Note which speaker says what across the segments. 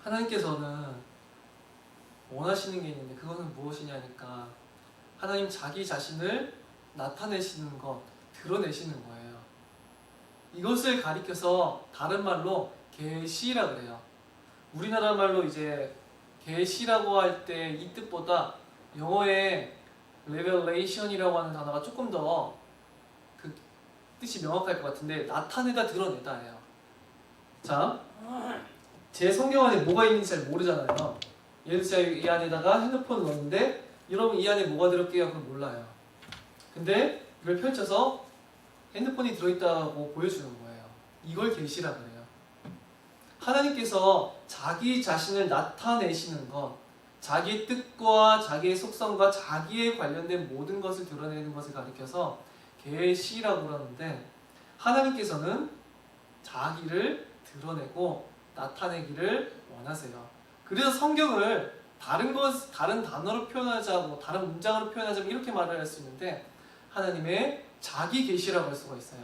Speaker 1: 하나님께서는 원하시는 게 있는데 그것은 무엇이냐니까 하나님 자기 자신을 나타내시는 것, 드러내시는 거예요. 이것을 가리켜서 다른 말로 계시라 그래요. 우리나라 말로 이제 계시라고 할 때 이 뜻보다 영어의 revelation이라고 하는 단어가 조금 더 그 뜻이 명확할 것 같은데 나타내다 드러내다예요. 자, 제 성경 안에 뭐가 있는지 잘 모르잖아요. 예를 들어 이 안에다가 핸드폰을 넣었는데 여러분 이 안에 뭐가 들었게요? 그럼 몰라요. 근데 이걸 펼쳐서 핸드폰이 들어있다고 보여주는 거예요. 이걸 계시라 그래요. 하나님께서 자기 자신을 나타내시는 것, 자기의 뜻과 자기의 속성과 자기에 관련된 모든 것을 드러내는 것을 가리켜서 계시라고 그러는데 하나님께서는 자기를 드러내고 나타내기를 원하세요. 그래서 성경을 다른 단어로 표현하자고 다른 문장으로 표현하자면 이렇게 말을 할 수 있는데 하나님의 자기 계시라고 할 수가 있어요.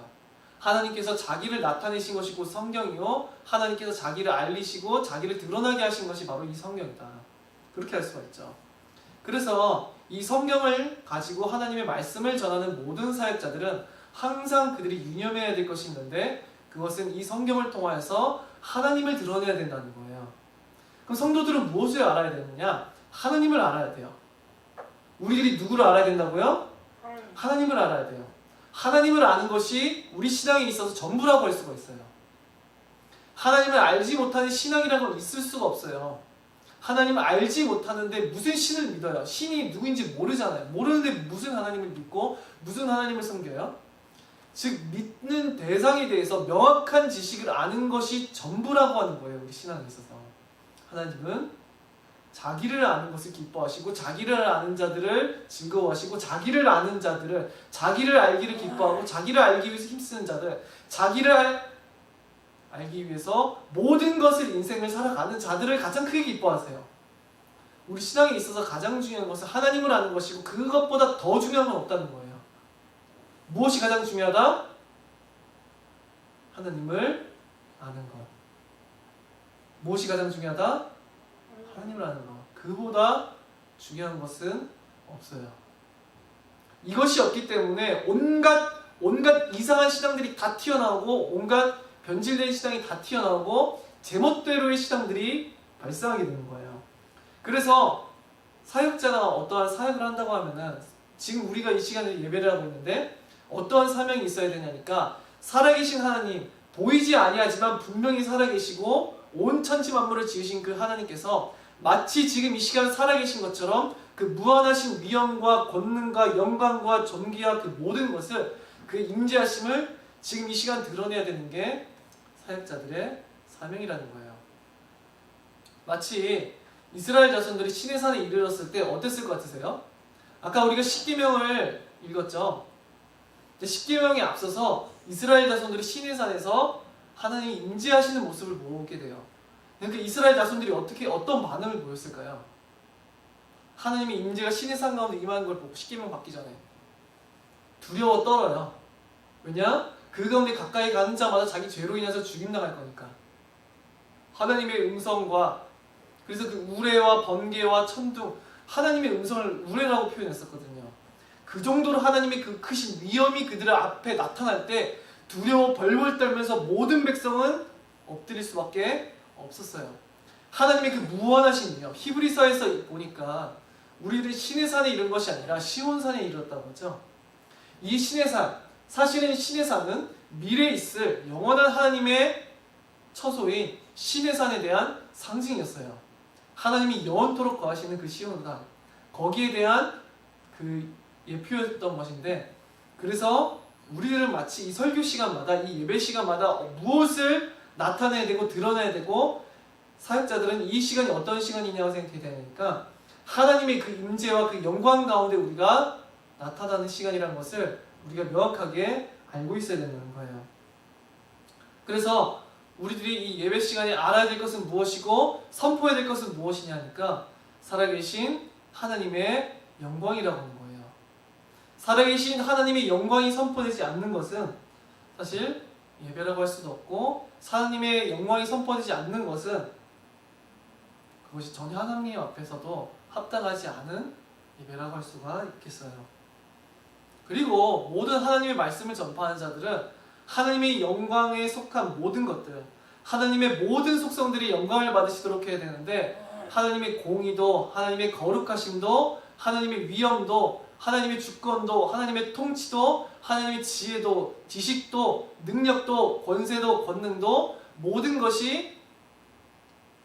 Speaker 1: 하나님께서 자기를 나타내신 것이 곧 성경이요 하나님께서 자기를 알리시고 자기를 드러나게 하신 것이 바로 이 성경이다. 그렇게 할 수가 있죠. 그래서 이 성경을 가지고 하나님의 말씀을 전하는 모든 사역자들은 항상 그들이 유념해야 될 것이 있는데 그것은 이 성경을 통하여서 하나님을 드러내야 된다는 거예요. 그럼 성도들은 무엇을 알아야 되느냐? 하나님을 알아야 돼요. 우리들이 누구를 알아야 된다고요? 하나님을 알아야 돼요. 하나님을 아는 것이 우리 신앙에 있어서 전부라고 할 수가 있어요. 하나님을 알지 못하는 신앙이라는 건 있을 수가 없어요. 하나님을 알지 못하는데 무슨 신을 믿어요? 신이 누구인지 모르잖아요. 모르는데 무슨 하나님을 믿고 무슨 하나님을 섬겨요? 즉 믿는 대상에 대해서 명확한 지식을 아는 것이 전부라고 하는 거예요. 우리 신앙에 있어서 하나님은 자기를 아는 것을 기뻐하시고 자기를 아는 자들을 즐거워하시고 자기를 아는 자들을 자기를 알기를 기뻐하고 자기를 알기 위해서 힘쓰는 자들 자기를 알기 위해서 모든 것을 인생을 살아가는 자들을 가장 크게 기뻐하세요. 우리 신앙에 있어서 가장 중요한 것은 하나님을 아는 것이고 그것보다 더 중요한 건 없다는 거예요. 무엇이 가장 중요하다? 하나님을 아는 것. 무엇이 가장 중요하다? 하나님을 아는 것. 그보다 중요한 것은 없어요. 이것이 없기 때문에 온갖 이상한 신앙들이 다 튀어나오고 온갖 변질된 신앙이 다 튀어나오고 제멋대로의 신앙들이 발생하게 되는 거예요. 그래서 사역자가 어떠한 사역을 한다고 하면은 지금 우리가 이 시간에 예배를 하고 있는데 어떠한 사명이 있어야 되냐니까 살아계신 하나님, 보이지 아니하지만 분명히 살아계시고 온 천지 만물을 지으신 그 하나님께서 마치 지금 이 시간 살아계신 것처럼 그 무한하신 위엄과 권능과 영광과 존귀와 그 모든 것을 그 임재하심을 지금 이 시간 드러내야 되는 게 사역자들의 사명이라는 거예요. 마치 이스라엘 자손들이 시내산에 이르렀을 때 어땠을 것 같으세요? 아까 우리가 십계명을 읽었죠. 십계명에 앞서서 이스라엘 자손들이 시내산에서 하나님이 임재하시는 모습을 보게 돼요. 그러니까 이스라엘 자손들이 어떤 반응을 보였을까요? 하나님의 임재가 시내산 가운데 임하는 걸 보고 십계명 받기 전에 두려워 떨어요. 왜냐? 그 가운데 가까이 가는 자마다 자기 죄로 인해서 죽임당할 거니까. 하나님의 음성과 그래서 그 우레와 번개와 천둥 하나님의 음성을 우레라고 표현했었거든요. 그 정도로 하나님의 그 크신 위엄이 그들 앞에 나타날 때 두려워 벌벌 떨면서 모든 백성은 엎드릴 수밖에 없었어요. 하나님의 그 무한하신 위엄, 히브리서에서 보니까 우리들이 시내산에 이른 것이 아니라 시온산에 이르렀다고 하죠. 이 시내산, 사실은 시내산은 미래에 있을 영원한 하나님의 처소인 시내산에 대한 상징이었어요. 하나님이 영원토록 거하시는 그 시온산, 거기에 대한 그 예표였던 것인데, 그래서 우리들은 마치 이 설교 시간마다 이 예배 시간마다 무엇을 나타내야 되고 드러내야 되고 사역자들은 이 시간이 어떤 시간이냐고 생각해야 되니까 하나님의 그 임재와 그 영광 가운데 우리가 나타나는 시간이라는 것을 우리가 명확하게 알고 있어야 되는 거예요. 그래서 우리들이 이 예배 시간에 알아야 될 것은 무엇이고 선포해야 될 것은 무엇이냐 하니까 살아계신 하나님의 영광이라고 하는 거예요. 살아계신 하나님의 영광이 선포되지 않는 것은 사실 예배라고 할 수도 없고 하나님의 영광이 선포되지 않는 것은 그것이 전혀 하나님 앞에서도 합당하지 않은 예배라고 할 수가 있겠어요. 그리고 모든 하나님의 말씀을 전파하는 자들은 하나님의 영광에 속한 모든 것들, 하나님의 모든 속성들이 영광을 받으시도록 해야 되는데, 하나님의 공의도, 하나님의 거룩하심도, 하나님의 위엄도, 하나님의 주권도, 하나님의 통치도, 하나님의 지혜도, 지식도, 능력도, 권세도, 권능도, 모든 것이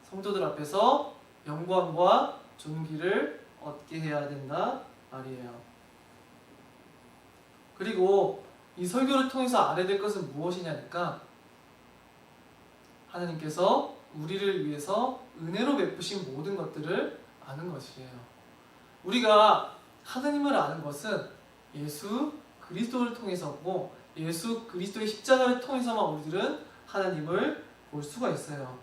Speaker 1: 성도들 앞에서 영광과 존귀를 얻게 해야 된다 말이에요. 그리고 이 설교를 통해서 알아야 될 것은 무엇이냐니까, 하나님께서 우리를 위해서 은혜로 베푸신 모든 것들을 아는 것이에요. 우리가 하나님을 아는 것은 예수 그리스도를 통해서고, 예수 그리스도의 십자가를 통해서만 우리들은 하나님을 볼 수가 있어요.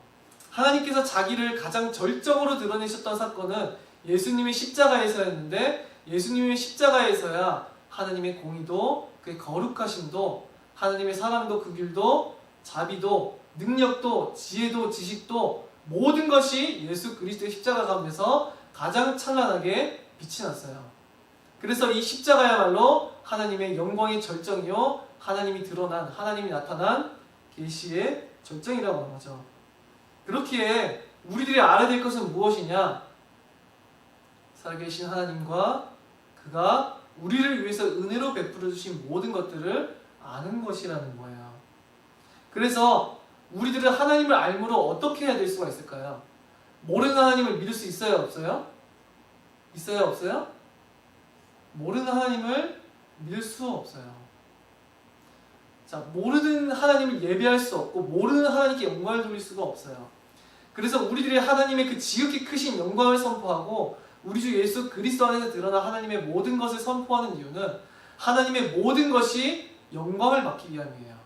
Speaker 1: 하나님께서 자기를 가장 절정으로 드러내셨던 사건은 예수님의 십자가에서였는데, 예수님의 십자가에서야 하나님의 공의도, 그의 거룩하심도, 하나님의 사랑도, 그 길도, 자비도, 능력도, 지혜도, 지식도, 모든 것이 예수 그리스도의 십자가 가운데서 가장 찬란하게 빛이 났어요. 그래서 이 십자가야말로 하나님의 영광의 절정이요, 하나님이 드러난, 하나님이 나타난 계시의 절정이라고 하는 거죠. 그렇기에 우리들이 알아야 될 것은 무엇이냐? 살아계신 하나님과 그가 우리를 위해서 은혜로 베풀어 주신 모든 것들을 아는 것이라는 거예요. 그래서 우리들은 하나님을 알므로 어떻게 해야 될 수가 있을까요? 모르는 하나님을 믿을 수 있어요, 없어요? 있어요, 없어요? 모르는 하나님을 믿을 수 없어요. 자, 모르는 하나님을 예배할 수 없고, 모르는 하나님께 영광을 돌릴 수가 없어요. 그래서 우리들이 하나님의 그 지극히 크신 영광을 선포하고, 우리 주 예수 그리스도 안에서 드러난 하나님의 모든 것을 선포하는 이유는 하나님의 모든 것이 영광을 받기 위함이에요.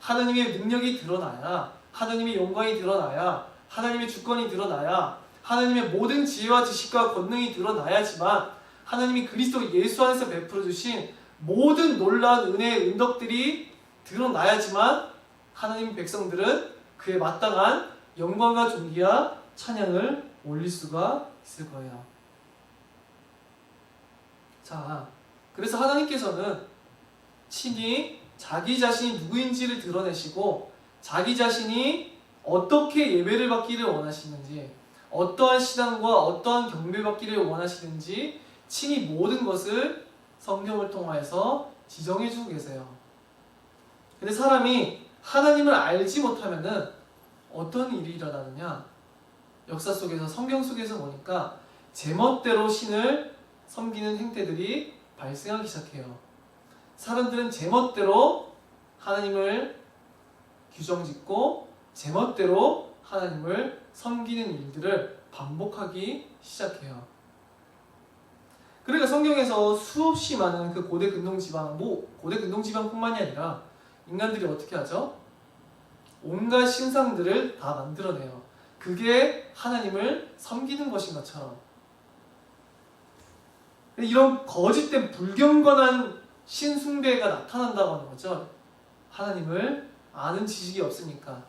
Speaker 1: 하나님의 능력이 드러나야, 하나님의 영광이 드러나야, 하나님의 주권이 드러나야, 하나님의 모든 지혜와 지식과 권능이 드러나야지만, 하나님이 그리스도 예수 안에서 베풀어 주신 모든 놀라운 은혜의 은덕들이 드러나야지만 하나님 백성들은 그에 마땅한 영광과 존귀와 찬양을 올릴 수가 있을 거예요. 자, 그래서 하나님께서는 친히 자기 자신이 누구인지를 드러내시고, 자기 자신이 어떻게 예배를 받기를 원하시는지, 어떠한 신앙과 어떠한 경배받기를 원하시는지 친히 모든 것을 성경을 통하여서 지정해주고 계세요. 근데 사람이 하나님을 알지 못하면은 어떤 일이 일어나느냐? 역사 속에서, 성경 속에서 보니까 제멋대로 신을 섬기는 행태들이 발생하기 시작해요. 사람들은 제멋대로 하나님을 규정짓고 제멋대로 하나님을 섬기는 일들을 반복하기 시작해요. 그러니까 성경에서 수없이 많은 그 고대 근동지방, 고대 근동지방뿐만이 아니라 인간들이 어떻게 하죠? 온갖 신상들을 다 만들어내요. 그게 하나님을 섬기는 것인 것처럼. 이런 거짓된 불경건한 신숭배가 나타난다고 하는 거죠. 하나님을 아는 지식이 없으니까.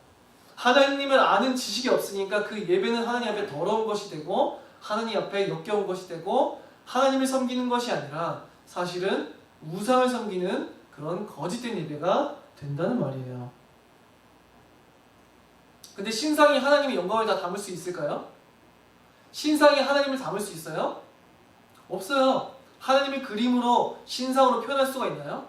Speaker 1: 하나님을 아는 지식이 없으니까 그 예배는 하나님 앞에 더러운 것이 되고, 하나님 앞에 역겨운 것이 되고, 하나님을 섬기는 것이 아니라 사실은 우상을 섬기는 그런 거짓된 예배가 된다는 말이에요. 근데 신상이 하나님의 영광을 다 담을 수 있을까요? 신상이 하나님을 담을 수 있어요? 없어요. 하나님의 그림으로 신상으로 표현할 수가 있나요?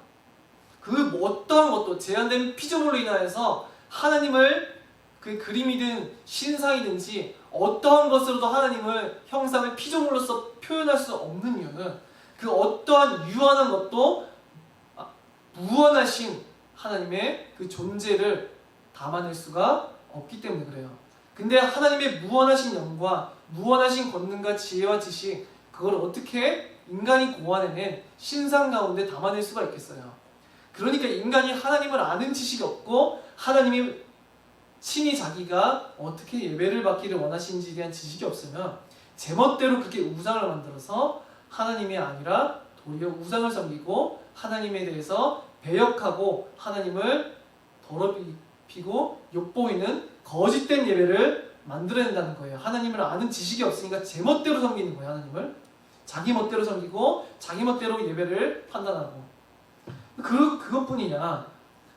Speaker 1: 그 어떠한 것도 제한된 피조물로 인하여서 하나님을 그 그림이든 신상이든지 어떠한 것으로도 하나님을 형상을 피조물로서 표현할 수 없는 이유는 그 어떠한 유한한 것도 무한하신 하나님의 그 존재를 담아낼 수가 없기 때문에 그래요. 근데 하나님의 무한하신 영과 무한하신 권능과 지혜와 지식, 그걸 어떻게 인간이 고안해낸 신상 가운데 담아낼 수가 있겠어요? 그러니까 인간이 하나님을 아는 지식이 없고, 하나님이 친히 자기가 어떻게 예배를 받기를 원하시는지에 대한 지식이 없으면 제멋대로 그렇게 우상을 만들어서 하나님이 아니라 도리어 우상을 섬기고 하나님에 대해서 배역하고 하나님을 더럽히고 욕보이는 거짓된 예배를 만들어낸다는 거예요. 하나님을 아는 지식이 없으니까 제 멋대로 섬기는 거예요. 하나님을 자기 멋대로 섬기고 자기 멋대로 예배를 판단하고. 그것뿐이냐,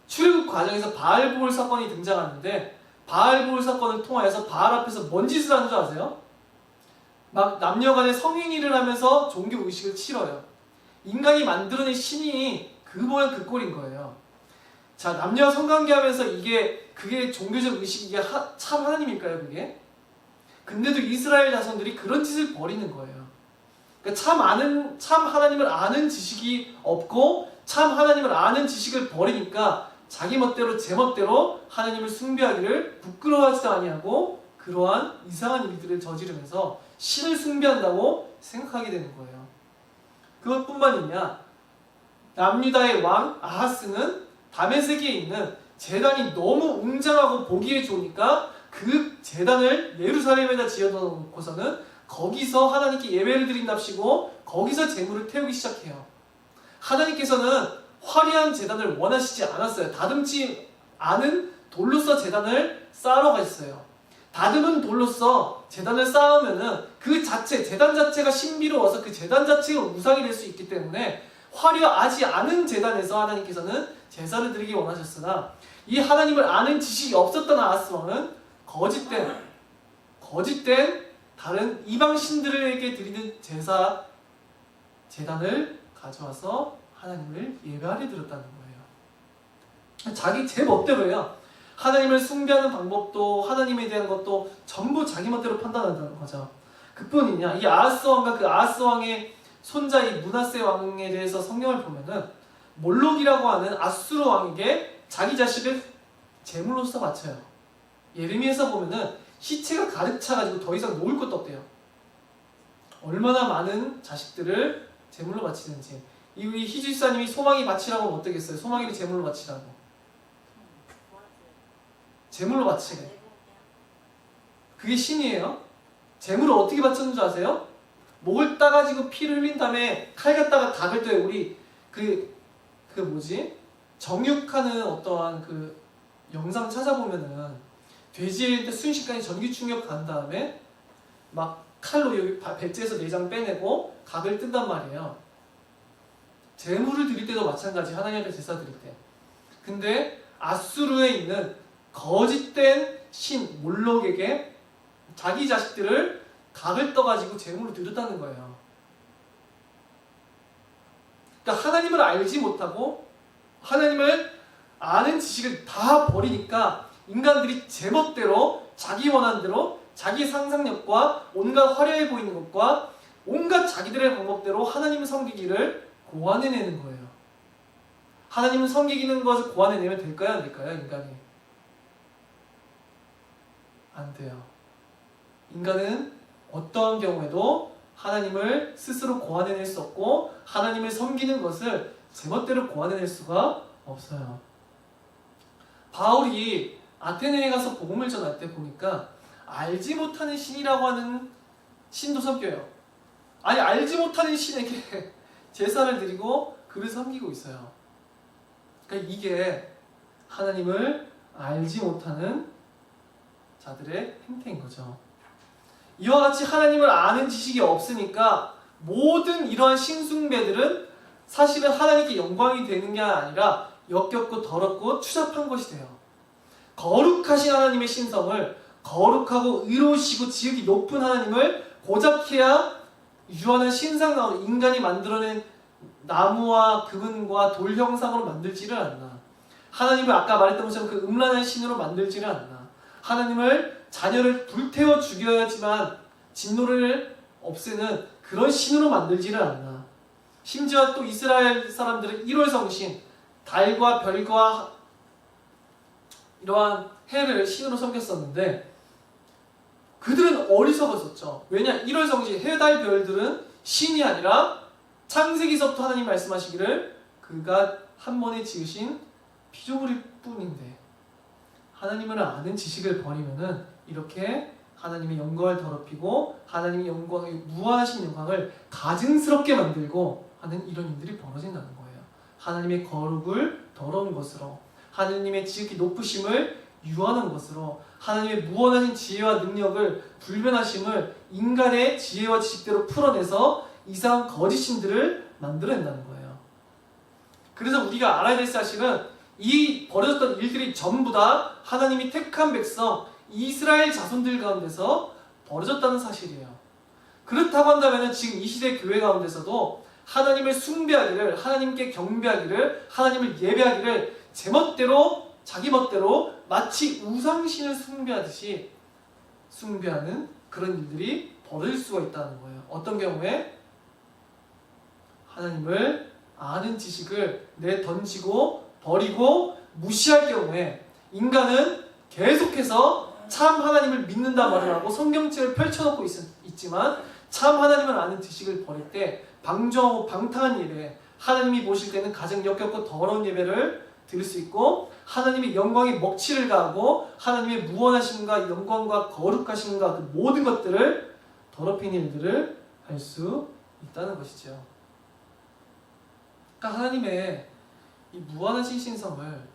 Speaker 1: 출애굽 과정에서 바알보올 사건이 등장하는데 바알보올 사건을 통하여서 바알 앞에서 뭔 짓을 하는 줄 아세요? 막 남녀간의 성행위를 하면서 종교 의식을 치러요. 인간이 만들어낸 신이 그 모양 그 꼴인 거예요. 자, 남녀 성관계하면서 그게 종교적 의식이 참 하나님일까요, 그게? 근데도 이스라엘 자손들이 그런 짓을 벌이는 거예요. 그러니까 참 하나님을 아는 지식이 없고 참 하나님을 아는 지식을 버리니까 자기 멋대로 제 멋대로 하나님을 숭배하기를 부끄러워하지도 아니하고 그러한 이상한 일들을 저지르면서 신을 숭배한다고 생각하게 되는 거예요. 그것뿐만이냐, 남유다의 왕 아하스는 다메섹에 있는 제단이 너무 웅장하고 보기에 좋으니까 그 제단을 예루살렘에다 지어놓고서는 거기서 하나님께 예배를 드린답시고 거기서 제물을 태우기 시작해요. 하나님께서는 화려한 제단을 원하시지 않았어요. 다듬지 않은 돌로서 제단을 쌓으러 가셨어요. 다듬은 돌로서 제단을 쌓으면은 제단 자체가 신비로워서 그 제단 자체가 우상이 될 수 있기 때문에 화려하지 않은 제단에서 하나님께서는 제사를 드리기 원하셨으나 이 하나님을 아는 지식이 없었던 아하스 왕은 거짓된 다른 이방 신들에게 드리는 제단을 가져와서 하나님을 예배하려 드렸다는 거예요. 자기 제 멋대로요. 하나님을 숭배하는 방법도 하나님에 대한 것도 전부 자기 멋대로 판단한다는 거죠. 그뿐이냐, 이 아하스 왕과 그 아하스 왕의 손자 이 므낫세 왕에 대해서 성경을 보면은 몰록이라고 하는 아수르 왕에게 자기 자식을 제물로서 바쳐요. 예레미야에서 보면은 시체가 가득 차가지고 더 이상 놓을 것도 없대요. 얼마나 많은 자식들을 제물로 바치는지. 이 희주사님이 소망이 바치라고 하면 어떻겠어요? 소망이를 제물로 바치라고. 제물로 바치래. 그게 신이에요. 제물을 어떻게 바쳤는지 아세요? 목을 따가지고 피를 흘린 다음에 칼 갖다가 닭을 때 우리 정육하는 어떠한 그 영상 찾아보면은 돼지한테 순식간에 전기 충격 간 다음에 막 칼로 여기 배째에서 내장 빼내고 각을 뜬단 말이에요. 제물을 드릴 때도 마찬가지, 하나님 앞에 제사 드릴 때. 근데 아수르에 있는 거짓된 신 몰록에게 자기 자식들을 각을 떠가지고 제물을 드렸다는 거예요. 그러니까 하나님을 알지 못하고 하나님을 아는 지식을 다 버리니까 인간들이 제멋대로 자기 원한대로 자기 상상력과 온갖 화려해 보이는 것과 온갖 자기들의 방법대로 하나님을 섬기기를 고안해내는 거예요. 하나님을 섬기는 것을 고안해내면 될까요? 안 될까요? 인간이? 안 돼요. 인간은 어떠한 경우에도 하나님을 스스로 고안해낼 수 없고 하나님을 섬기는 것을 제멋대로 고안해낼 수가 없어요. 바울이 아테네에 가서 복음을 전할 때 보니까 알지 못하는 신이라고 하는 신도 섬겨요. 아니, 알지 못하는 신에게 제사를 드리고 그를 섬기고 있어요. 그러니까 이게 하나님을 알지 못하는 자들의 행태인 거죠. 이와 같이 하나님을 아는 지식이 없으니까 모든 이러한 신숭배들은 사실은 하나님께 영광이 되는 게 아니라 역겹고 더럽고 추잡한 것이 돼요. 거룩하신 하나님의 신성을, 거룩하고 의로우시고 지극히 높은 하나님을 고작해야 유한한 신상나무, 인간이 만들어낸 나무와 금은과 돌 형상으로 만들지를 않나. 하나님을 아까 말했던 것처럼 그 음란한 신으로 만들지를 않나. 하나님을 자녀를 불태워 죽여야지만 진노를 없애는 그런 신으로 만들지를 않나. 심지어 또 이스라엘 사람들은 1월 성신, 달과 별과 이러한 해를 신으로 섬겼었는데 그들은 어리석었었죠. 왜냐? 1월 성신, 해, 달, 별들은 신이 아니라 창세기서부터 하나님 말씀하시기를 그가 한 번에 지으신 피조물일 뿐인데 하나님을 아는 지식을 버리면은 이렇게 하나님의 영광을 더럽히고 하나님의 영광의 무한하신 영광을 가증스럽게 만들고 하는 이런 일들이 벌어진다는 거예요. 하나님의 거룩을 더러운 것으로, 하나님의 지극히 높으심을 유한한 것으로 하나님의 무한하신 지혜와 능력을 불변하심을 인간의 지혜와 지식대로 풀어내서 이상한 거짓신들을 만들어낸다는 거예요. 그래서 우리가 알아야 될 사실은 이 벌어졌던 일들이 전부 다 하나님이 택한 백성 이스라엘 자손들 가운데서 벌어졌다는 사실이에요. 그렇다고 한다면 지금 이 시대 교회 가운데서도 하나님을 숭배하기를, 하나님께 경배하기를, 하나님을 예배하기를 제멋대로, 자기 멋대로 마치 우상신을 숭배하듯이 숭배하는 그런 일들이 벌어질 수가 있다는 거예요. 어떤 경우에? 하나님을 아는 지식을 내던지고 버리고 무시할 경우에 인간은 계속해서 참 하나님을 믿는다 말을 하고 성경책을 펼쳐놓고 있지만 참 하나님을 아는 지식을 버릴 때 방종하고 방탕한 예배, 하나님이 보실 때는 가장 역겹고 더러운 예배를 드릴 수 있고 하나님의 영광에 먹칠을 가하고 하나님의 무한하심과 영광과 거룩하심과 그 모든 것들을 더럽히는 일들을 할 수 있다는 것이죠. 그러니까 하나님의 이 무한하신 신성을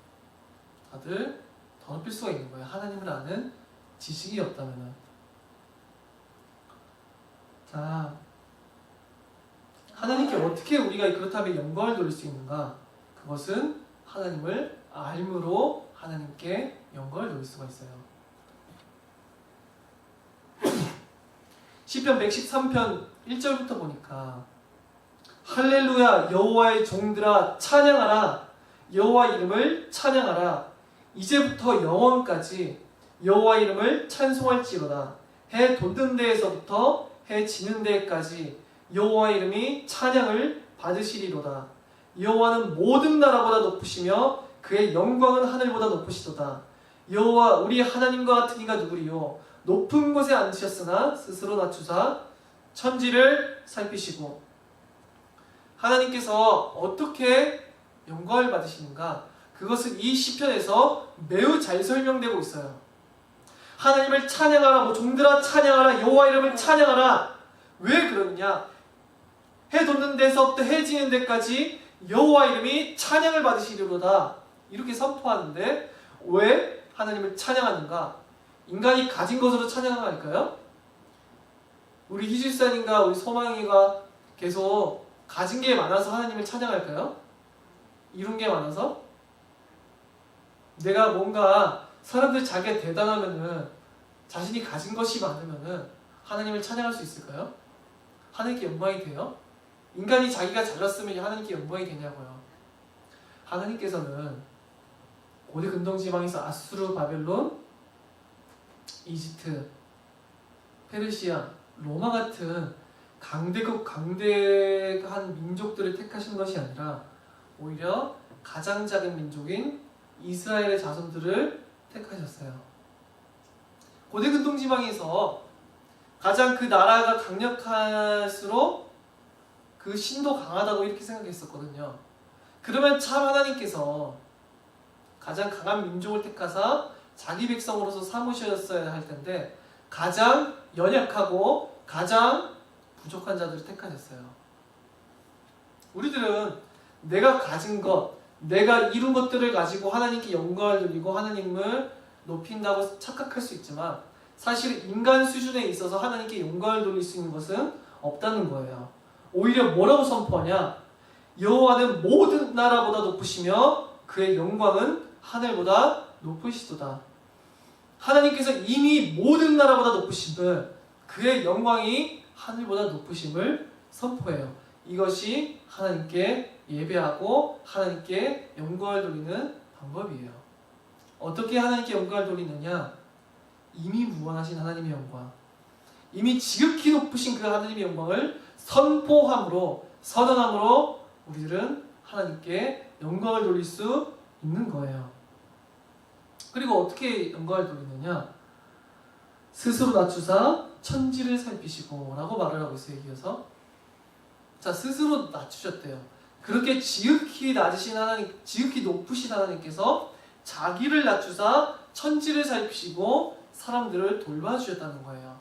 Speaker 1: 다들 더럽힐 수가 있는 거예요. 하나님을 아는 지식이 없다면. 자, 하나님께 어떻게 우리가 그렇다면 영광을 돌릴 수 있는가? 그것은 하나님을 알므로 하나님께 영광을 돌릴 수가 있어요. 시편 113편 1절부터 보니까 할렐루야 여호와의 종들아 찬양하라 여호와 이름을 찬양하라 이제부터 영원까지 여호와 이름을 찬송할지로다 해 돋는 데에서부터 해 지는 데까지 여호와 이름이 찬양을 받으시리로다 여호와는 모든 나라보다 높으시며 그의 영광은 하늘보다 높으시도다 여호와 우리 하나님과 같은 이가 누구리요 높은 곳에 앉으셨으나 스스로 낮추사 천지를 살피시고 하나님께서 어떻게 영광을 받으시는가? 그것은 이 시편에서 매우 잘 설명되고 있어요. 하나님을 찬양하라, 뭐 종들아 찬양하라, 여호와 이름을 찬양하라. 왜 그러느냐? 해 돋는 데서부터 해 지는 데까지 여호와 이름이 찬양을 받으시리로다. 이렇게 선포하는데 왜 하나님을 찬양하는가? 인간이 가진 것으로 찬양할까요? 우리 희질산인가 우리 소망이가 계속 가진 게 많아서 하나님을 찬양할까요? 이룬 게 많아서? 내가 뭔가 사람들 자기가 대단하면은 자신이 가진 것이 많으면은 하나님을 찬양할 수 있을까요? 하나님께 영광이 돼요? 인간이 자기가 잘났으면 하나님께 영광이 되냐고요. 하나님께서는 고대 근동지방에서 아수르, 바벨론, 이집트, 페르시아, 로마 같은 강대국, 강대한 민족들을 택하신 것이 아니라 오히려 가장 작은 민족인 이스라엘의 자손들을 택하셨어요. 고대 근동지방에서 가장 그 나라가 강력할수록 그 신도 강하다고 이렇게 생각했었거든요. 그러면 참 하나님께서 가장 강한 민족을 택하사 자기 백성으로서 삼으셨어야 할 텐데 가장 연약하고 가장 부족한 자들을 택하셨어요. 우리들은 내가 가진 것, 내가 이룬 것들을 가지고 하나님께 영광을 돌리고 하나님을 높인다고 착각할 수 있지만 사실 인간 수준에 있어서 하나님께 영광을 돌릴 수 있는 것은 없다는 거예요. 오히려 뭐라고 선포하냐? 여호와는 모든 나라보다 높으시며 그의 영광은 하늘보다 높으시도다. 하나님께서 이미 모든 나라보다 높으심을 그의 영광이 하늘보다 높으심을 선포해요. 이것이 하나님께 예배하고 하나님께 영광을 돌리는 방법이에요. 어떻게 하나님께 영광을 돌리느냐? 이미 무한하신 하나님의 영광, 이미 지극히 높으신 그 하나님의 영광을 선포함으로, 선언함으로 우리들은 하나님께 영광을 돌릴 수 있는 거예요. 그리고 어떻게 영광을 돌리느냐? 스스로 낮추사 천지를 살피시고 라고 말을 하고 있어요. 이어서 자, 스스로 낮추셨대요. 그렇게 지극히 낮으신 하나님, 지극히 높으신 하나님께서 자기를 낮추사 천지를 살피시고 사람들을 돌봐주셨다는 거예요.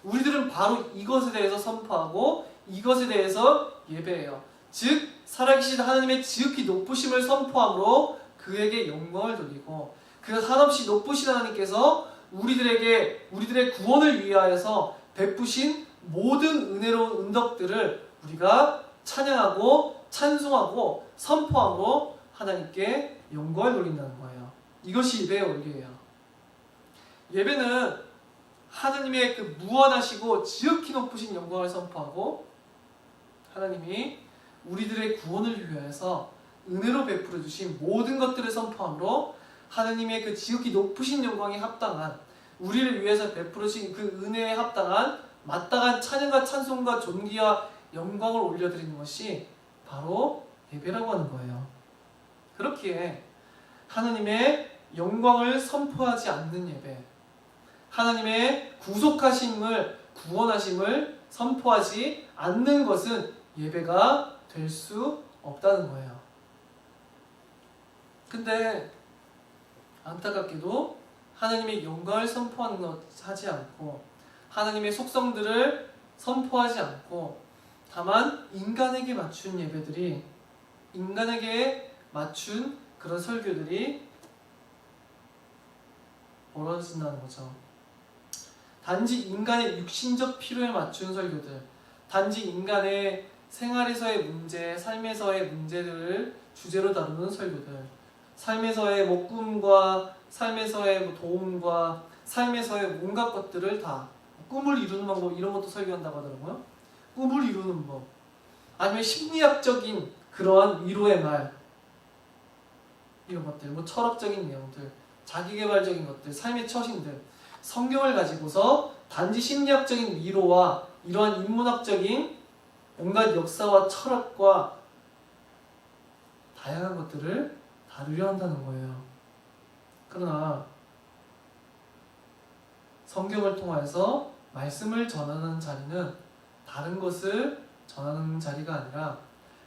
Speaker 1: 우리들은 바로 이것에 대해서 선포하고 이것에 대해서 예배해요. 즉 살아계신 하나님의 지극히 높으심을 선포함으로 그에게 영광을 돌리고 그 한없이 높으신 하나님께서 우리들의 구원을 위하여서 베푸신 모든 은혜로운 은덕들을 우리가 찬양하고 찬송하고 선포함으로 하나님께 영광을 돌린다는 거예요. 이것이 예배의 원리예요. 예배는 하나님의 그 무한하시고 지극히 높으신 영광을 선포하고 하나님이 우리들의 구원을 위하여서 은혜로 베풀어 주신 모든 것들을 선포함으로 하나님의 그 지극히 높으신 영광에 합당한 우리를 위해서 베풀어 주신 그 은혜에 합당한 마땅한 찬양과 찬송과 존귀와 영광을 올려드리는 것이 바로 예배라고 하는 거예요. 그렇기에 하나님의 영광을 선포하지 않는 예배, 하나님의 구속하심을, 구원하심을 선포하지 않는 것은 예배가 될 수 없다는 거예요. 근데 안타깝게도 하나님의 영광을 선포하는 것 하지 않고 하나님의 속성들을 선포하지 않고 다만 인간에게 맞춘 예배들이, 인간에게 맞춘 그런 설교들이 벌어진다는 거죠. 단지 인간의 육신적 필요에 맞춘 설교들, 단지 인간의 생활에서의 문제, 삶에서의 문제들을 주제로 다루는 설교들, 삶에서의 뭐 꿈과 삶에서의 뭐 도움과 삶에서의 온갖 것들을 다, 꿈을 이루는 방법 이런 것도 설교한다고 하더라고요. 꿈을 이루는 법, 아니면 심리학적인 그러한 위로의 말, 이런 것들, 뭐 철학적인 내용들, 자기개발적인 것들, 삶의 처신들, 성경을 가지고서 단지 심리학적인 위로와 이러한 인문학적인 온갖 역사와 철학과 다양한 것들을 다루려 한다는 거예요. 그러나 성경을 통해서 말씀을 전하는 자리는 다른 것을 전하는 자리가 아니라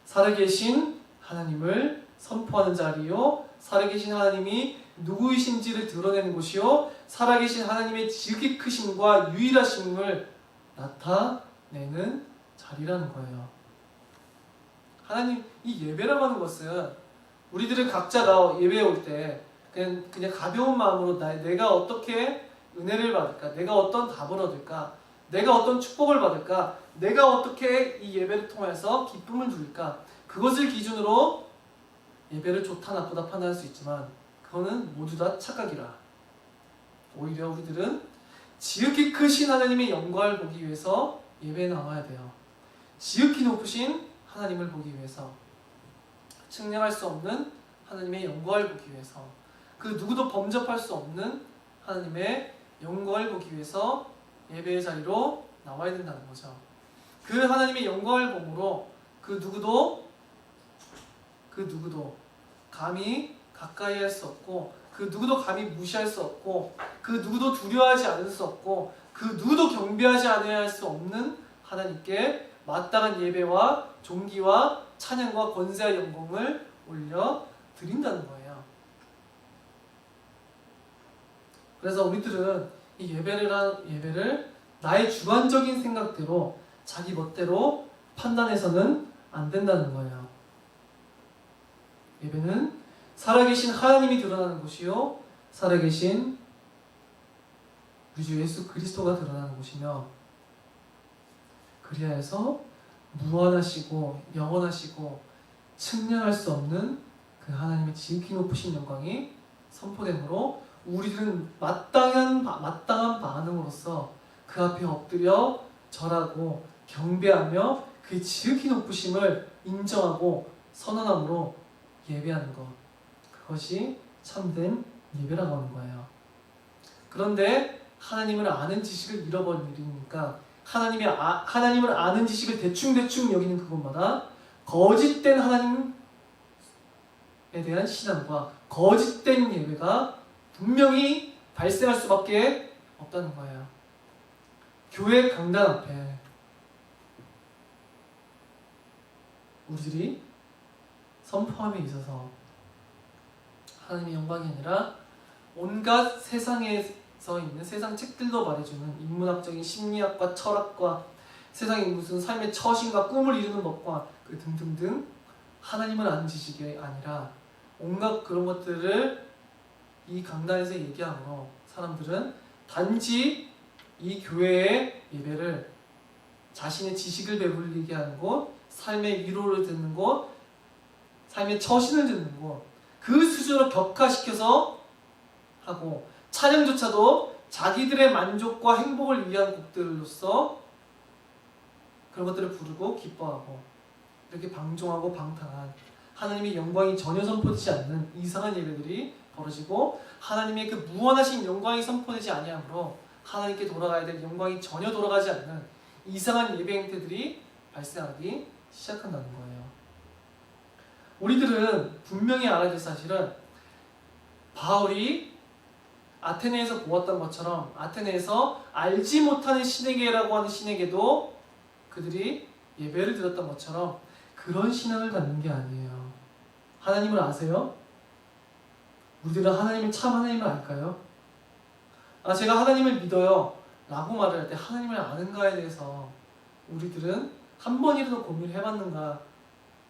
Speaker 1: 살아계신 하나님을 선포하는 자리요, 살아계신 하나님이 누구이신지를 드러내는 곳이요, 살아계신 하나님의 지극히 크심과 유일하심을 나타내는 자리라는 거예요. 하나님, 이 예배라고 하는 것은 우리들은 각자가 예배에 올 때 그냥 가벼운 마음으로 내가 어떻게 은혜를 받을까, 내가 어떤 답을 얻을까, 내가 어떤 축복을 받을까, 내가 어떻게 이 예배를 통해서 기쁨을 누릴까, 그것을 기준으로 예배를 좋다 나쁘다 판단할 수 있지만 그거는 모두 다 착각이라. 오히려 우리들은 지극히 크신 하나님의 영광을 보기 위해서 예배에 나와야 돼요. 지극히 높으신 하나님을 보기 위해서, 측량할 수 없는 하나님의 영광을 보기 위해서, 그 누구도 범접할 수 없는 하나님의 영광을 보기 위해서 예배의 자리로 나와야 된다는 거죠. 그 하나님의 영광을 보므로 그 누구도 감히 가까이 할 수 없고, 그 누구도 감히 무시할 수 없고, 그 누구도 두려워하지 않을 수 없고, 그 누구도 경배하지 않아야 할 수 없는 하나님께 마땅한 예배와 존귀와 찬양과 권세와 영광을 올려 드린다는 거예요. 그래서 우리들은 이 예배를 나의 주관적인 생각대로 자기 멋대로 판단해서는 안 된다는 거예요. 예배는 살아계신 하나님이 드러나는 곳이요, 살아계신 우리 주 예수 그리스도가 드러나는 곳이며, 그리하여서 무한하시고 영원하시고 측량할 수 없는 그 하나님의 지극히 높으신 영광이 선포되므로 우리들은 마땅한 반응으로서 그 앞에 엎드려 절하고 경배하며 그 지극히 높으심을 인정하고 선언함으로 예배하는 것, 그것이 참된 예배라고 하는 거예요. 그런데 하나님을 아는 지식을 잃어버린 일이니까 하나님을 아는 지식을 대충 여기는 그것마다 거짓된 하나님에 대한 신앙과 거짓된 예배가 분명히 발생할 수밖에 없다는 거예요. 교회 강단 앞에 우리들이 선포함에 있어서 하나님의 영광이 아니라 온갖 세상에서 있는 세상 책들도 말해주는 인문학적인 심리학과 철학과 세상의 무슨 삶의 처신과 꿈을 이루는 법과 그 등등등 하나님을 아는 지식이 아니라 온갖 그런 것들을 이 강단에서 얘기하므로 사람들은 단지 이 교회의 예배를 자신의 지식을 배불리게 하는 곳, 삶의 위로를 듣는 곳, 삶의 처신을 듣는 곳, 그 수준으로 격화시켜서 하고, 찬양조차도 자기들의 만족과 행복을 위한 곡들로서 그런 것들을 부르고 기뻐하고, 이렇게 방종하고 방탕한, 하나님의 영광이 전혀 선포되지 않는 이상한 예배들이 벌어지고, 하나님의 그 무한하신 영광이 선포되지 아니하므로 하나님께 돌아가야 될 영광이 전혀 돌아가지 않는 이상한 예배 행태들이 발생하기 시작한다는 거예요. 우리들은 분명히 알아야 될 사실은, 바울이 아테네에서 보았던 것처럼 아테네에서 알지 못하는 신에게라고 하는 신에게도 그들이 예배를 드렸던 것처럼 그런 신앙을 갖는 게 아니에요. 하나님을 아세요? 우리들은 하나님을 참 하나님을 알까요? 제가 하나님을 믿어요 라고 말을 할 때 하나님을 아는가에 대해서 우리들은 한 번이라도 고민을 해봤는가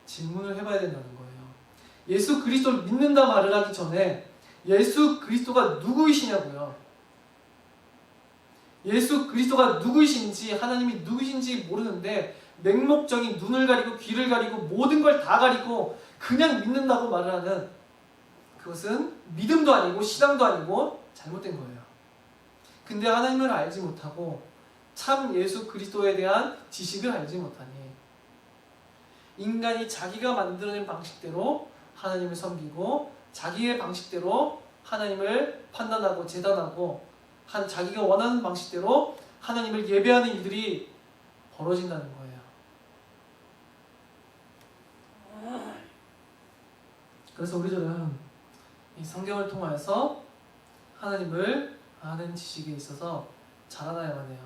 Speaker 1: 질문을 해봐야 된다는 거예요. 예수 그리스도를 믿는다 말을 하기 전에 예수 그리스도가 누구이시냐고요. 예수 그리스도가 누구이신지, 하나님이 누구이신지 모르는데 맹목적인 눈을 가리고 귀를 가리고 모든 걸 다 가리고 그냥 믿는다고 말을 하는, 그것은 믿음도 아니고 신앙도 아니고 잘못된 거예요. 근데 하나님을 알지 못하고 참 예수 그리스도에 대한 지식을 알지 못하니 인간이 자기가 만들어낸 방식대로 하나님을 섬기고 자기의 방식대로 하나님을 판단하고 재단하고 자기가 원하는 방식대로 하나님을 예배하는 일들이 벌어진다는 거예요. 그래서 우리들은 이 성경을 통하여서 하나님을 아는 지식에 있어서 자라나야만 해요.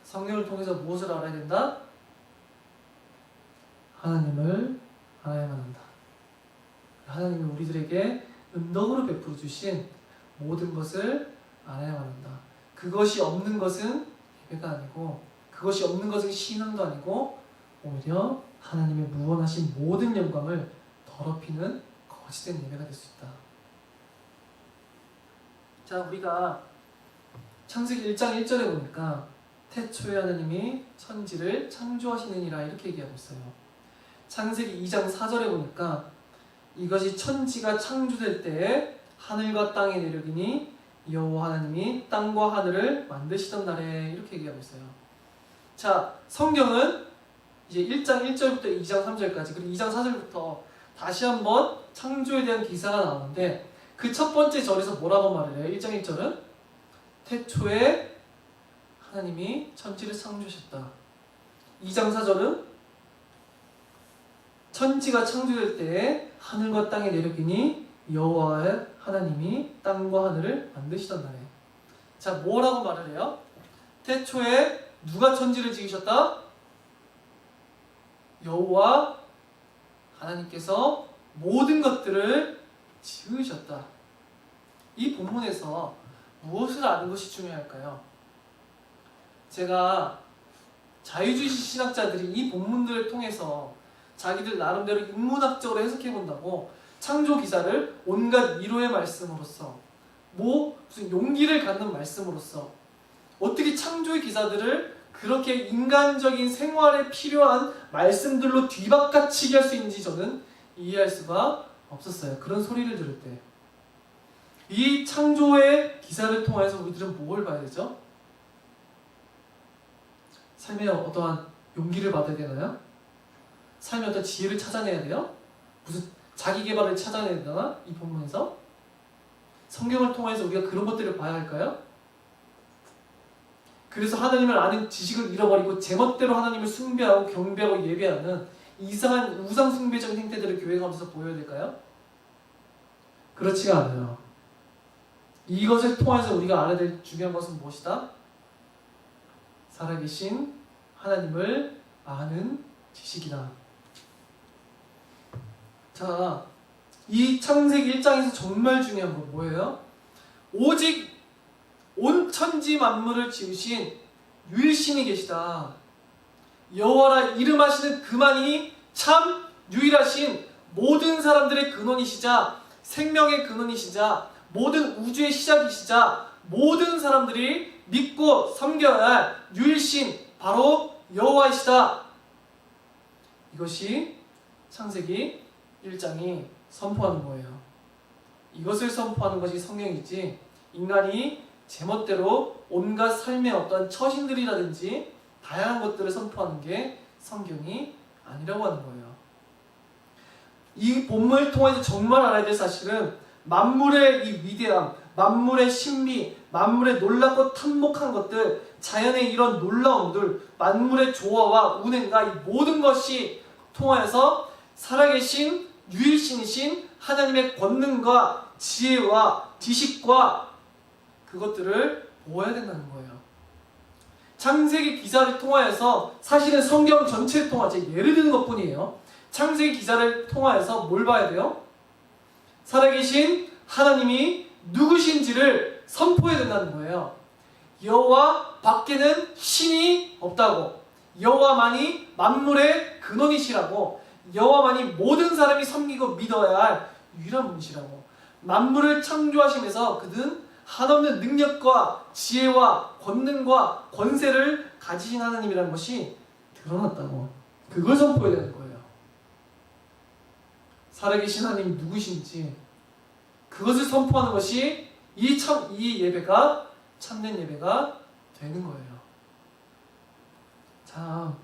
Speaker 1: 성경을 통해서 무엇을 알아야 된다? 하나님을 알아야만 한다. 하나님이 우리들에게 은덕으로 베풀어 주신 모든 것을 알아야만 한다. 그것이 없는 것은 예배가 아니고, 그것이 없는 것은 신앙도 아니고, 오히려 하나님의 무한하신 모든 영광을 더럽히는 거짓된 예배가 될 수 있다. 자, 우리가 창세기 1장 1절에 보니까 태초에 하나님이 천지를 창조하시느니라 이렇게 얘기하고 있어요. 창세기 2장 4절에 보니까 이것이 천지가 창조될 때에 하늘과 땅의 내력이니 여호와 하나님이 땅과 하늘을 만드시던 날에 이렇게 얘기하고 있어요. 자, 성경은 이제 1장 1절부터 2장 3절까지 그리고 2장 4절부터 다시 한번 창조에 대한 기사가 나오는데, 그 첫 번째 절에서 뭐라고 말을 해요? 1장 1절은 태초에 하나님이 천지를 창조하셨다. 2장 4절은 천지가 창조될 때에 하늘과 땅의 내력이니 여호와 하나님이 땅과 하늘을 만드시던 날에. 자, 뭐라고 말을 해요? 태초에 누가 천지를 지으셨다? 여호와 하나님께서 모든 것들을 지으셨다. 이 본문에서 무엇을 아는 것이 중요할까요? 제가 자유주의 신학자들이 이 본문들을 통해서 자기들 나름대로 인문학적으로 해석해 본다고 창조 기사를 온갖 위로의 말씀으로써, 무슨 용기를 갖는 말씀으로써 어떻게 창조의 기사들을 그렇게 인간적인 생활에 필요한 말씀들로 뒤바꿔치기 할 수 있는지 저는 이해할 수가 없었어요. 그런 소리를 들을 때. 이 창조의 기사를 통해서 우리들은 뭘 봐야 되죠? 삶에 어떠한 용기를 받아야 되나요? 삶에 어떤 지혜를 찾아내야 돼요? 무슨 자기 개발을 찾아내야 되나? 이 본문에서? 성경을 통해서 우리가 그런 것들을 봐야 할까요? 그래서 하나님을 아는 지식을 잃어버리고 제멋대로 하나님을 숭배하고 경배하고 예배하는 이상한 우상 숭배적인 행태들을 교회 가면서 보여야 될까요? 그렇지가 않아요. 이것을 통해서 우리가 알아야 될 중요한 것은 무엇이다? 살아계신 하나님을 아는 지식이다. 자, 이 창세기 1장에서 정말 중요한 건 뭐예요? 오직 온 천지 만물을 지으신 유일신이 계시다. 여호와라 이름하시는 그만이 참 유일하신 모든 사람들의 근원이시자 생명의 근원이시자 모든 우주의 시작이시자 모든 사람들이 믿고 섬겨야 할 유일신 바로 여호와이시다. 이것이 창세기 1장이 선포하는 거예요. 이것을 선포하는 것이 성경이지 인간이 제멋대로 온갖 삶의 어떤 처신들이라든지 다양한 것들을 선포하는 게 성경이 아니라고 하는 거예요. 이 본문을 통해서 정말 알아야 될 사실은 만물의 이 위대함, 만물의 신비, 만물의 놀랍고 탐복한 것들, 자연의 이런 놀라움들, 만물의 조화와 운행과 이 모든 것이 통하여서 살아계신 유일신이신 하나님의 권능과 지혜와 지식과 그것들을 보아야 된다는 거예요. 창세기 기사를 통하여서 사실은 성경 전체를 통해서 예를 드는 것뿐이에요. 창세기 기사를 통하여서 뭘 봐야 돼요? 살아계신 하나님이 누구신지를 선포해야 된다는 거예요. 여호와 밖에는 신이 없다고, 여호와만이 만물의 근원이시라고, 여호와만이 모든 사람이 섬기고 믿어야 할 유일한 분이시라고, 만물을 창조하시면서 그는 한없는 능력과 지혜와 권능과 권세를 가지신 하나님이라는 것이 드러났다고, 그걸 선포해야 되는 거예요. 살아계신 하나님이 누구신지 그것을 선포하는 것이 이 예배가 참된 예배가 되는 거예요. 자,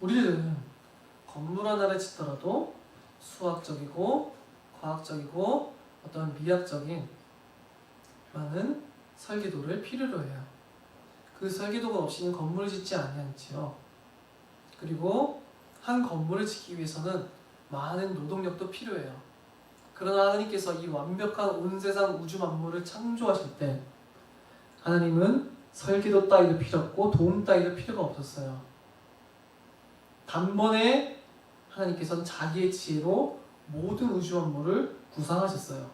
Speaker 1: 우리들은 건물 하나를 짓더라도 수학적이고 과학적이고 어떤 미학적인 많은 설계도를 필요로 해요. 그 설계도가 없이는 건물을 짓지 아니하지요. 그리고 한 건물을 짓기 위해서는 많은 노동력도 필요해요. 그러나 하나님께서 이 완벽한 온 세상 우주 만물을 창조하실 때 하나님은 설계도 따위도 필요 없고 도움 따위도 필요가 없었어요. 단번에 하나님께서는 자기의 지혜로 모든 우주 만물을 구상하셨어요.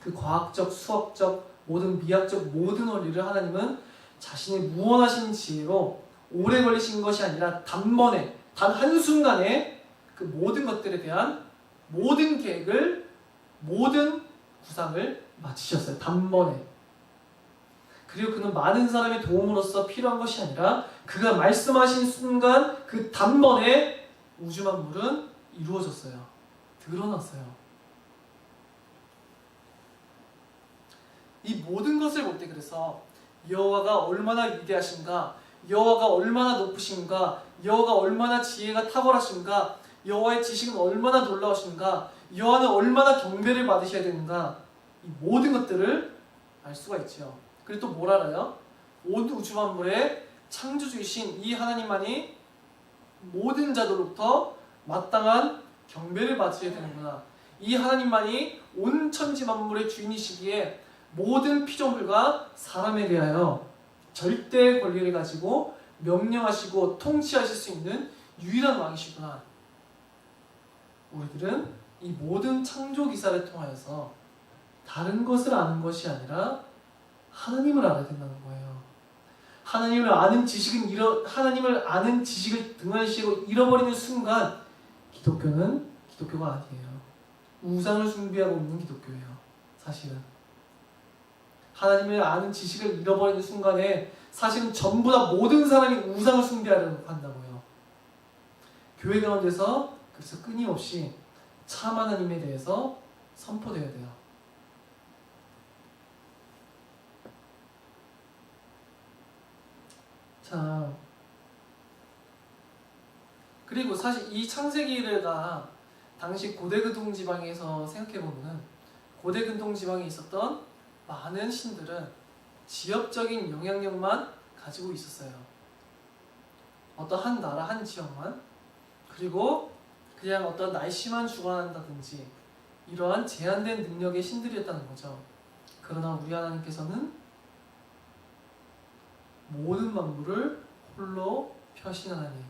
Speaker 1: 그 과학적, 수학적, 모든 미학적 모든 원리를 하나님은 자신의 무한하신 지혜로 오래 걸리신 것이 아니라 단번에 단 한순간에 그 모든 것들에 대한 모든 계획을 모든 구상을 마치셨어요. 단번에. 그리고 그는 많은 사람의 도움으로써 필요한 것이 아니라 그가 말씀하신 순간 그 단번에 우주 만물은 이루어졌어요. 드러났어요. 이 모든 것을 볼 때 그래서 여호와가 얼마나 위대하신가, 여호와가 얼마나 높으신가, 여호와가 얼마나 지혜가 탁월하신가, 여호와의 지식은 얼마나 놀라우신가, 여호와는 얼마나 경배를 받으셔야 되는가, 이 모든 것들을 알 수가 있죠. 그리고 또 뭘 알아요? 온 우주 만물의 창조주이신 이 하나님만이 모든 자들로부터 마땅한 경배를 받으셔야 되는구나. 이 하나님만이 온 천지 만물의 주인이시기에 모든 피조물과 사람에 대하여 절대 권리를 가지고 명령하시고 통치하실 수 있는 유일한 왕이시구나. 우리들은 이 모든 창조 기사를 통하여서 다른 것을 아는 것이 아니라 하나님을 알아야 된다는 거예요. 하나님을 아는 지식을 등한시하고 잃어버리는 순간 기독교가 아니에요. 우상을 숭배하고 있는 기독교예요. 사실은 하나님을 아는 지식을 잃어버리는 순간에 사실은 전부 다 모든 사람이 우상을 숭배하려고 한다고요. 교회 가운데서 그래서 끊임없이 참 하나님에 대해서 선포되어야 돼요. 자, 그리고 사실 이 창세기가 당시 고대근동 지방에서 생각해보면 고대 근동 지방에 있었던 많은 신들은 지역적인 영향력만 가지고 있었어요. 어떤 한 나라, 한 지역만. 그리고 그냥 어떤 날씨만 주관한다든지 이러한 제한된 능력의 신들이었다는 거죠. 그러나 우리 하나님께서는 모든 만물을 홀로 펴신 하나님,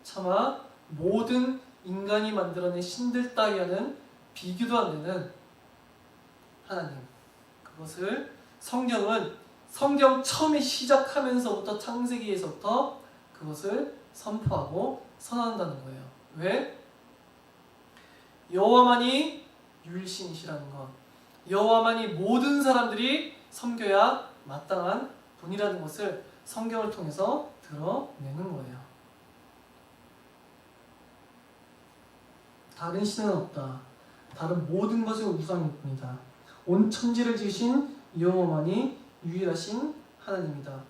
Speaker 1: 차마 모든 인간이 만들어낸 신들 따위와는 비교도 안 되는 하나님, 그것을 성경 처음에 시작하면서부터 창세기에서부터 그것을 선포하고 선언한다는 거예요. 왜? 여호와만이 유일신이시라는 것, 여호와만이 모든 사람들이 섬겨야 마땅한 분이라는 것을 성경을 통해서 드러내는 거예요. 다른 신은 없다. 다른 모든 것은 우상일 뿐이다. 온 천지를 지으신 여호와만이 유일하신 하나님이다.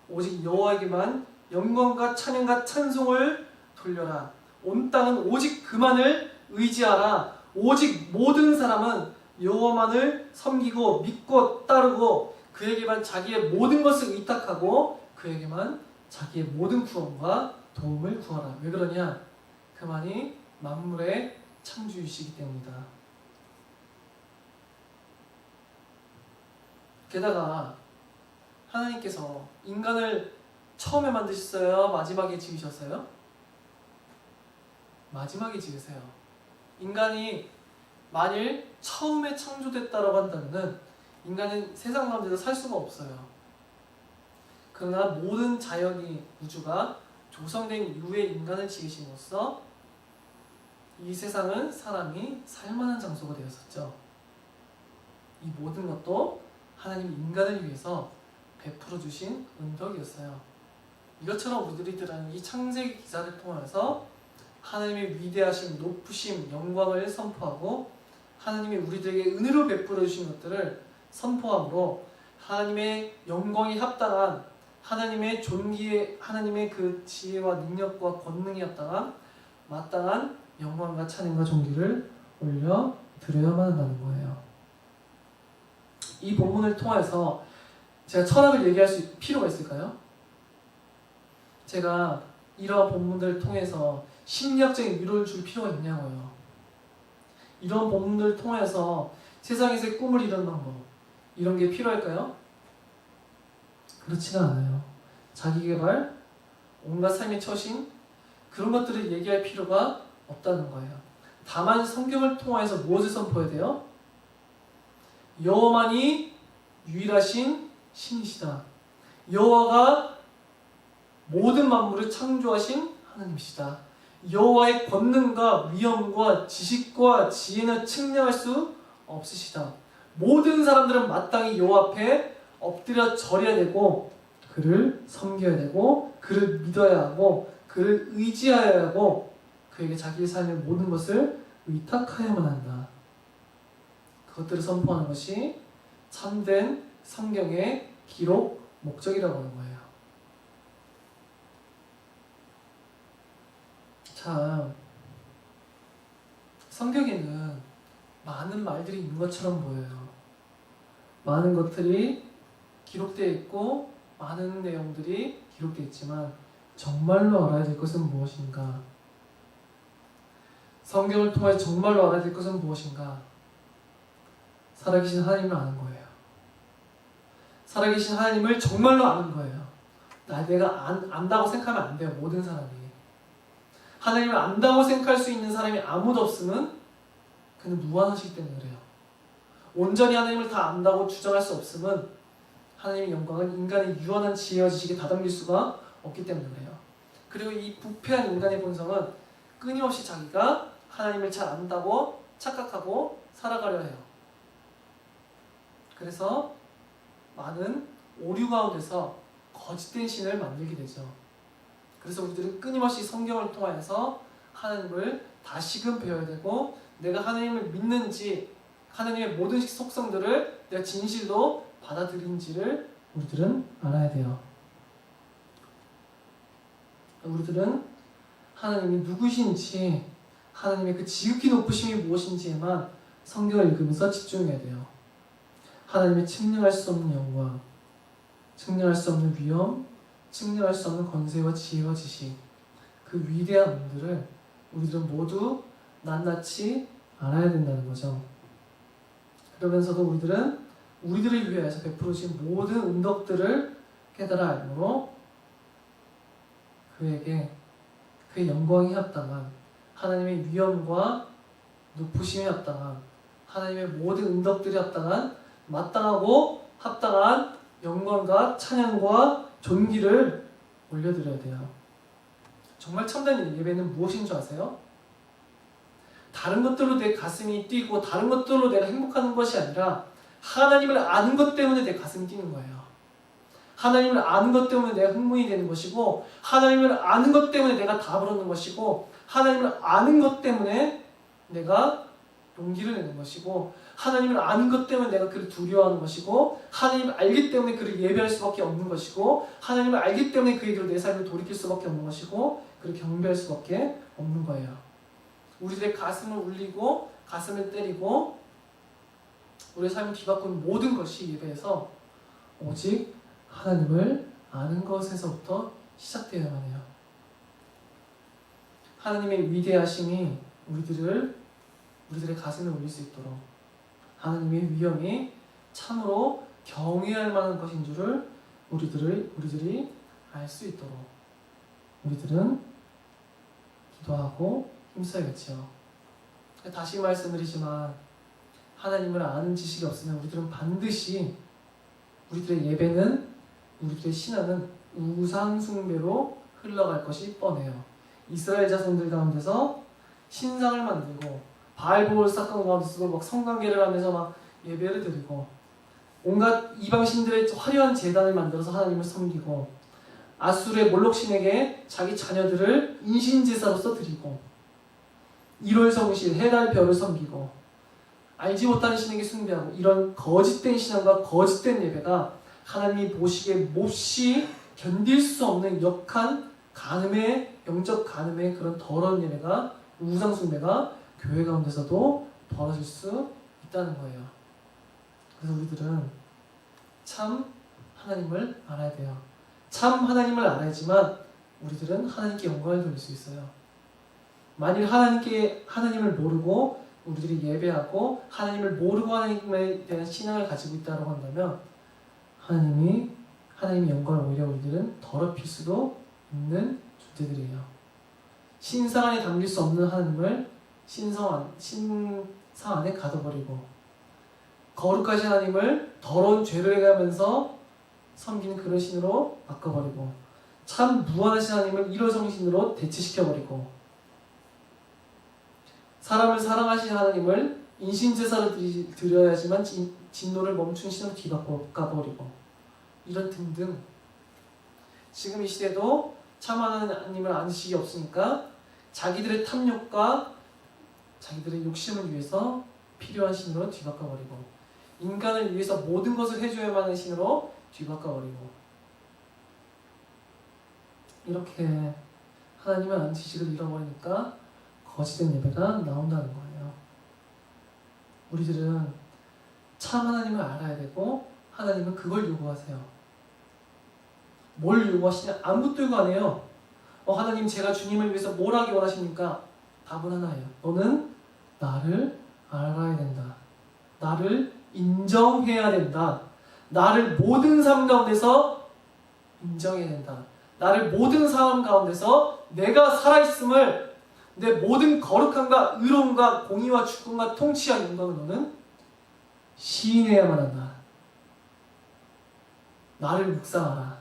Speaker 1: 오직 여호와에게만 영광과 찬양과 찬송을 돌려라. 온 땅은 오직 그만을 의지하라. 오직 모든 사람은 여호와만을 섬기고 믿고 따르고 그에게만 자기의 모든 것을 의탁하고 그에게만 자기의 모든 구원과 도움을 구하라. 왜 그러냐? 그만이 만물의 창조이시기 때문이다. 게다가 하나님께서 인간을 처음에 만드셨어요? 마지막에 지으셨어요? 마지막에 지으세요. 인간이 만일 처음에 창조됐다고 한다면 인간은 세상 가운데서 살 수가 없어요. 그러나 모든 자연이 우주가 조성된 이후에 인간을 지으심으로써 이 세상은 사람이 살만한 장소가 되었었죠. 이 모든 것도 하나님이 인간을 위해서 베풀어 주신 은덕이었어요. 이것처럼 우리들이 들은 이 창세기 기사를 통해서 하나님의 위대하심, 높으심, 영광을 선포하고 하나님이 우리들에게 은혜로 베풀어 주신 것들을 선포함으로 하나님의 영광이 합당한 하나님의 존귀에 하나님의 그 지혜와 능력과 권능이 합당한 마땅한 영광과 찬양과 존귀를 올려 드려야만 한다는 거예요. 이 본문을 통해서 제가 철학을 얘기할 수 필요가 있을까요? 제가 이러한 본문들을 통해서 심리학적인 위로를 줄 필요가 있냐고요. 이런 본문들을 통해서 세상에서의 꿈을 이루는 방법, 이런 게 필요할까요? 그렇지가 않아요. 자기개발, 온갖 삶의 처신, 그런 것들을 얘기할 필요가 없다는 거예요. 다만 성경을 통해서 무엇을 선포해야 돼요? 여호와만이 유일하신 신이시다. 여호와가 모든 만물을 창조하신 하나님이시다. 여호와의 권능과 위엄과 지식과 지혜는 측량할 수 없으시다. 모든 사람들은 마땅히 여호와 앞에 엎드려 절해야 되고 그를 섬겨야 되고 그를 믿어야 하고 그를 의지하여야 하고 그에게 자기의 삶의 모든 것을 의탁하여야만 한다. 그것들을 선포하는 것이 참된 성경의 기록 목적이라고 하는 거예요. 참, 성경에는 많은 말들이 있는 것처럼 보여요. 많은 것들이 기록되어 있고 많은 내용들이 기록되어 있지만 정말로 알아야 될 것은 무엇인가? 성경을 통해 정말로 알아야 될 것은 무엇인가? 살아계신 하나님을 아는 거예요. 살아계신 하나님을 정말로 아는 거예요. 내가 안다고 생각하면 안 돼요. 모든 사람이. 하나님을 안다고 생각할 수 있는 사람이 아무도 없으면 그는 무한하시기 때문에 그래요. 온전히 하나님을 다 안다고 주장할 수 없으면 하나님의 영광은 인간의 유한한 지혜와 지식에 다담길 수가 없기 때문에 그래요. 그리고 이 부패한 인간의 본성은 끊임없이 자기가 하나님을 잘 안다고 착각하고 살아가려 해요. 그래서 많은 오류 가운데서 거짓된 신을 만들게 되죠. 그래서 우리들은 끊임없이 성경을 통해서 하나님을 다시금 배워야 되고 내가 하나님을 믿는지 하나님의 모든 속성들을 내가 진실로 받아들인지를 우리들은 알아야 돼요. 우리들은 하나님이 누구신지 하나님의 그 지극히 높으심이 무엇인지에만 성경을 읽으면서 집중해야 돼요. 하나님의 측량할 수 없는 영광, 측량할 수 없는 위엄, 측량할 수 없는 권세와 지혜와 지식, 그 위대한 은들을 우리들은 모두 낱낱이 알아야 된다는 거죠. 그러면서도 우리들은 우리들을 위해서 베풀어 주신 모든 은덕들을 깨달아 알므로 그에게 그의 영광이 합당한 하나님의 위엄과 높으심에 합당한 하나님의 모든 은덕들이 합당한 마땅하고 합당한 영광과 찬양과 존귀를 올려드려야 돼요. 정말 참된 예배는 무엇인 줄 아세요? 다른 것들로 내 가슴이 뛰고 다른 것들로 내가 행복하는 것이 아니라 하나님을 아는 것 때문에 내 가슴이 뛰는 거예요. 하나님을 아는 것 때문에 내가 흥분이 되는 것이고, 하나님을 아는 것 때문에 내가 답을 얻는 것이고, 하나님을 아는 것 때문에 내가 용기를 내는 것이고, 하나님을 아는 것 때문에 내가 그를 두려워하는 것이고, 하나님을 알기 때문에 그를 예배할 수밖에 없는 것이고, 하나님을 알기 때문에 그에게로 내 삶을 돌이킬 수밖에 없는 것이고, 그를 경배할 수밖에 없는 거예요. 우리들의 가슴을 울리고 가슴을 때리고 우리의 삶을 뒤바꾸는 모든 것이 예배에서 오직 하나님을 아는 것에서부터 시작되어야만 해요. 하나님의 위대하심이 우리들의 가슴을 울릴 수 있도록, 하나님의 위엄이 참으로 경외할 만한 것인 줄을 우리들이 알 수 있도록 우리들은 기도하고 힘써야겠죠. 다시 말씀드리지만 하나님을 아는 지식이 없으면 우리들은 반드시 우리들의 예배는, 우리들의 신앙은 우상숭배로 흘러갈 것이 뻔해요. 이스라엘 자손들 가운데서 신상을 만들고 바알보올 사건 가운데서도 막 성관계를 하면서 막 예배를 드리고 온갖 이방신들의 화려한 제단을 만들어서 하나님을 섬기고 아수르의 몰록신에게 자기 자녀들을 인신제사로서 드리고 1월 성신, 해달 별을 섬기고 알지 못하는 신에게 숭배하고, 이런 거짓된 신앙과 거짓된 예배가 하나님이 보시기에 몹시 견딜 수 없는 역한 간음의, 영적 간음의 그런 더러운 예배가, 우상 숭배가 교회 가운데서도 벌어질 수 있다는 거예요. 그래서 우리들은 참 하나님을 알아야 돼요. 참 하나님을 알아야지만 우리들은 하나님께 영광을 돌릴 수 있어요. 만일 하나님을 모르고 우리들이 예배하고 하나님을 모르고 하나님에 대한 신앙을 가지고 있다고 한다면 하나님의 영광을 오히려 우리들은 더럽힐 수도 있는 존재들이에요. 신상 안에 담길 수 없는 하나님을 신상 안에 가둬버리고 거룩하신 하나님을 더러운 죄를 해가면서 섬기는 그런 신으로 바꿔버리고 참 무한하신 하나님을 일월성신으로 대체시켜버리고 사람을 사랑하신 하나님을 인신제사를 드려야지만 진노를 멈춘 신으로 뒤바꿔버리고 이런 등등, 지금 이 시대도 참 하나님을 아는 지식이 없으니까 자기들의 탐욕과 자기들의 욕심을 위해서 필요한 신으로 뒤바꿔버리고 인간을 위해서 모든 것을 해줘야만 하는 신으로 뒤바꿔버리고 이렇게 하나님을 아는 지식을 잃어버리니까 거짓된 예배가 나온다는 거예요. 우리들은 참 하나님을 알아야 되고 하나님은 그걸 요구하세요. 뭘 요구하시냐? 아무것도 요구 안 해요. 하나님, 제가 주님을 위해서 뭘 하기 원하십니까? 답은 하나예요. 너는 나를 알아야 된다. 나를 인정해야 된다. 나를 모든 삶 가운데서 인정해야 된다. 나를 모든 삶 가운데서 내가 살아있음을, 내 모든 거룩함과 의로움과 공의와 주권과 통치와 영광을 너는 시인해야만 한다. 나를 묵상하라.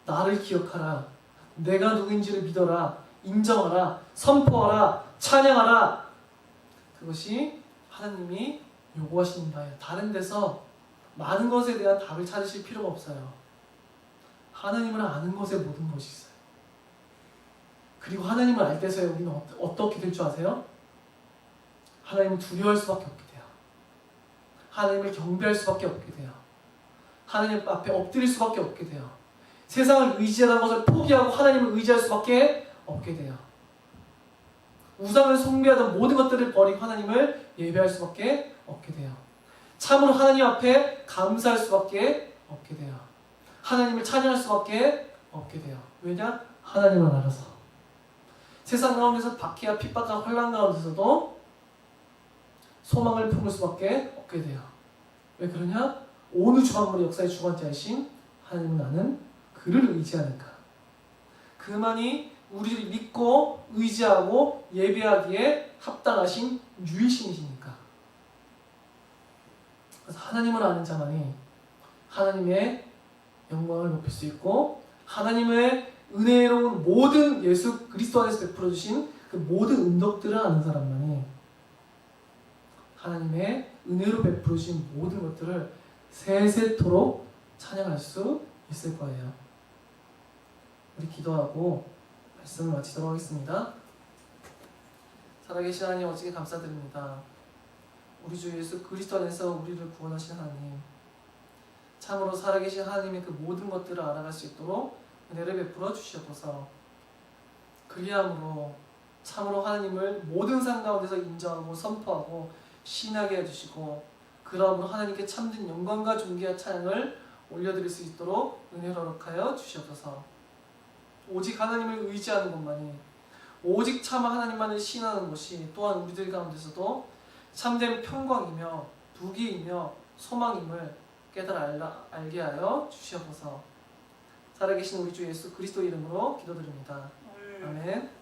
Speaker 1: 나를 기억하라. 내가 누구인지를 믿어라. 인정하라. 선포하라. 찬양하라. 그것이 하나님이 요구하시는 바예요. 다른 데서 많은 것에 대한 답을 찾으실 필요가 없어요. 하나님을 아는 것에 모든 것이 있어요. 그리고 하나님을 알 때서야 우리는 어떻게 될 줄 아세요? 하나님을 두려워할 수밖에 없게 돼요. 하나님을 경배할 수밖에 없게 돼요. 하나님 앞에 엎드릴 수밖에 없게 돼요. 세상을 의지하는 것을 포기하고 하나님을 의지할 수밖에 없게 돼요. 우상을 숭배하던 모든 것들을 버리고 하나님을 예배할 수밖에 없게 돼요. 참으로 하나님 앞에 감사할 수밖에 없게 돼요. 하나님을 찬양할 수밖에 없게 돼요. 왜냐? 하나님을 알아서. 세상 가운데서 박해와 핍박과 환난 가운데서도 소망을 품을 수밖에 없게 돼요. 왜 그러냐? 온 우주 만물의 역사의 주관자이신 하나님을 아는 그를 의지하니까. 그만이 우리를 믿고 의지하고 예배하기에 합당하신 유일신이시니까. 그래서 하나님을 아는 자만이 하나님의 영광을 높일 수 있고 하나님의 은혜로운 모든 예수 그리스도 안에서 베풀어 주신 그 모든 은덕들을 아는 사람만이 하나님의 은혜로 베푸신 모든 것들을 세세토록 찬양할 수 있을 거예요. 우리 기도하고 말씀을 마치도록 하겠습니다. 살아계신 하나님, 어찌게 감사드립니다. 우리 주 예수 그리스도 안에서 우리를 구원하신 하나님, 참으로 살아계신 하나님의 그 모든 것들을 알아갈 수 있도록 은혜를 베풀어 주시옵소서. 그리함으로 참으로 하나님을 모든 상 가운데서 인정하고 선포하고 신하게 해주시고, 그러므로 하나님께 참된 영광과 존귀와 찬양을 올려드릴 수 있도록 은혜를 허락하여 주시옵소서. 오직 하나님을 의지하는 것만이, 오직 참 하나님만을 신하는 것이 또한 우리들 가운데서도 참된 평강이며 부귀이며 소망임을 깨달아 알게 하여 주시옵소서. 살아계신 우리 주 예수 그리스도 이름으로 기도드립니다. 아멘.